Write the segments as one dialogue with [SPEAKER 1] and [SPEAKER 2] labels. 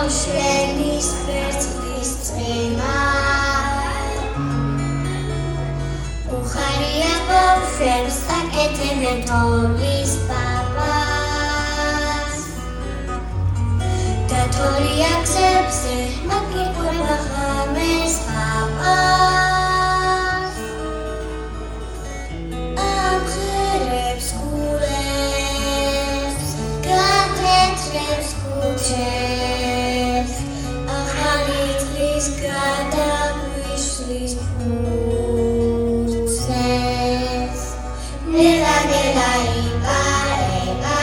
[SPEAKER 1] Შენის ვერცხლის წვიმა უხარია ბავშვებს აკეთებენ თოვლის პაპას და თორია გზებზე მათ გიყვება ღამეს ხაპას ამღერებს გულებს გათეთრებს ქუჩებს გადაგვიშლის ფურცეს ნელა იპარება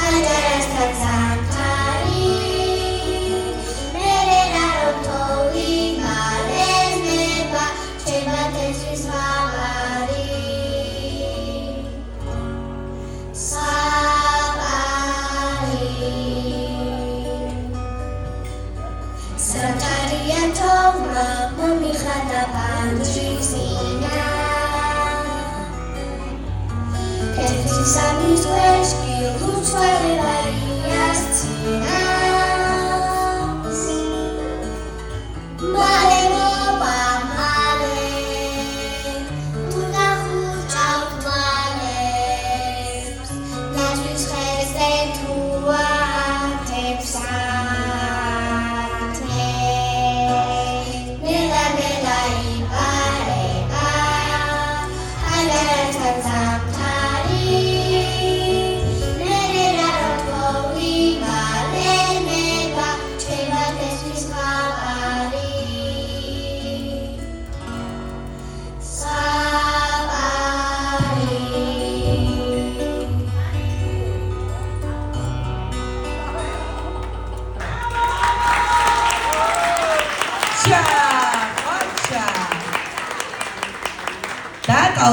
[SPEAKER 1] აჯარასთან ზამთარი მერე რა რომ თოვლი მალეზნება რჩება თეთრის მამარი Satariya tova momixada pandrizina Ertesi samis veşki luçvare varias cina Male moba male Tuna huçav males Najvis xezden tua tepsa
[SPEAKER 2] და